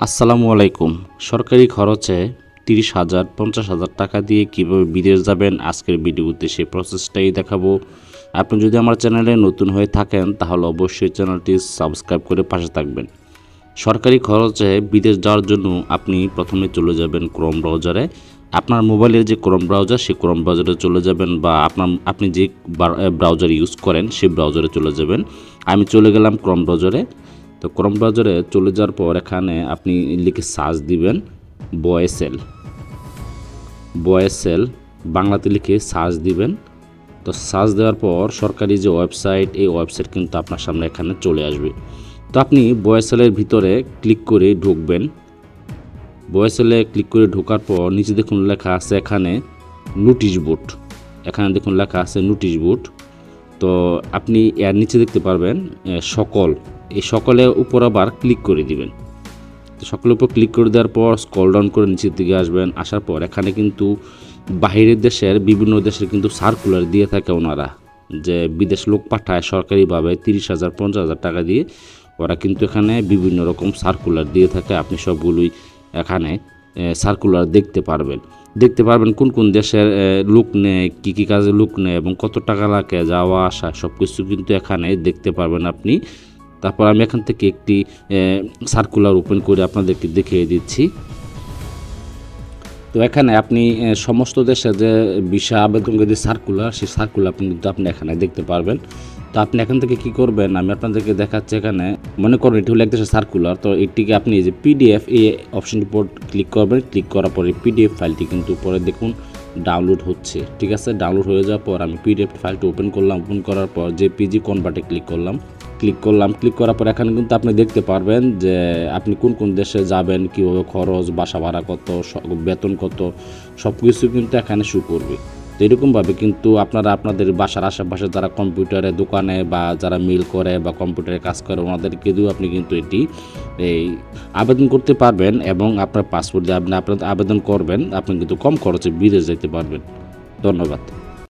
আসসালামু আলাইকুম। সরকারি খরচে ৩০,০০০ ৫০,০০০ টাকা দিয়ে কীভাবে বিদেশ যাবেন আজকের ভিডিওতে সেই প্রসেসটাই দেখাবো। আপনি যদি আমার চ্যানেলে নতুন হয়ে থাকেন তাহলে অবশ্যই চ্যানেলটি সাবস্ক্রাইব করে পাশে থাকবেন। সরকারি খরচে বিদেশ যাওয়ার জন্য আপনি প্রথমে চলে যাবেন ক্রোম ব্রাউজারে। আপনার মোবাইলের যে ক্রোম ব্রাউজার সেই ক্রোম ব্রাউজারে চলে যাবেন বা আপনি যে ব্রাউজার ইউজ করেন সেই ব্রাউজারে চলে যাবেন। আমি চলে গেলাম ক্রোম ব্রাউজারে। তো ক্রোম ব্রাউজারে চলে যাওয়ার পর এখানে আপনি লিখে সার্চ দিবেন বয়েসেল বাংলাতে লিখে সার্চ দিবেন। তো সার্চ দেওয়ার পর সরকারি যে ওয়েবসাইট এই ওয়েবসাইট কিন্তু আপনার সামনে এখানে চলে আসবে। তো আপনি বয়েসেলের ভিতরে ক্লিক করে ঢুকবেন। বয়েসেলে ক্লিক করে ঢোকার পর নিচে দেখুন লেখা আছে এখানে নোটিশ বোর্ড। এখানে দেখুন লেখা আছে নোটিশ বোর্ড। তো আপনি এর নিচে দেখতে পারবেন এই সকলের উপর আবার ক্লিক করে দিবেন। তো সকলের উপর ক্লিক করে দেওয়ার পর স্ক্রল ডাউন করে নিচের দিকে আসবেন। আসার পর এখানে কিন্তু বাহিরের দেশের বিভিন্ন দেশের কিন্তু সার্কুলার দিয়ে থাকে ওনারা, যে বিদেশ লোক পাঠায় সরকারিভাবে ৩০,০০০ ৫০,০০০ টাকা দিয়ে। ওরা কিন্তু এখানে বিভিন্ন রকম সার্কুলার দিয়ে থাকে। আপনি সবগুলোই এখানে সার্কুলার দেখতে পারবেন কোন কোন দেশের লোক নেয়, কী কাজে লোক নেয় এবং কত টাকা লাগে যাওয়া আসা সব কিছু কিন্তু এখানে দেখতে পারবেন আপনি। তারপর আমি এখান থেকে একটি সার্কুলার ওপেন করে আপনাদেরকে দেখিয়ে দিচ্ছি। তো এখানে আপনি সমস্ত দেশে যে ভিসা আবেদনকারী যে সার্কুলার সেই সার্কুলার আপনি এখানে দেখতে পারবেন। তো আপনি এখান থেকে কি করবেন আমি আপনাদেরকে দেখাচ্ছি। এখানে মনে করুন এটি হলো এক দেশের সার্কুলার। তো এটিকে আপনি যে পিডিএফ এই অপশনটির উপর ক্লিক করবেন। ক্লিক করার পরে পিডিএফ ফাইলটি কিন্তু পরে দেখুন ডাউনলোড হচ্ছে। ঠিক আছে, ডাউনলোড হয়ে যাওয়ার পর আমি পিডিএফ ফাইলটি ওপেন করলাম। ওপেন করার পর জেপিজি কনভার্টে ক্লিক করার পর এখানে কিন্তু আপনি দেখতে পারবেন যে আপনি কোন কোন দেশে যাবেন, কীভাবে খরচ, বাসা ভাড়া কত, বেতন কত, সব কিছু কিন্তু এখানে শো করবে। তো এরকমভাবে কিন্তু আপনারা আপনাদের বাসার আশেপাশে যারা কম্পিউটারে দোকানে বা যারা মিল করে বা কম্পিউটারে কাজ করে ওনাদেরকে দিয়েও আপনি কিন্তু এটি আবেদন করতে পারবেন এবং আপনার পাসপোর্ট দিয়ে আপনি আবেদন করবেন, আপনি কিন্তু কম খরচে বিদেশ যেতে পারবেন। ধন্যবাদ।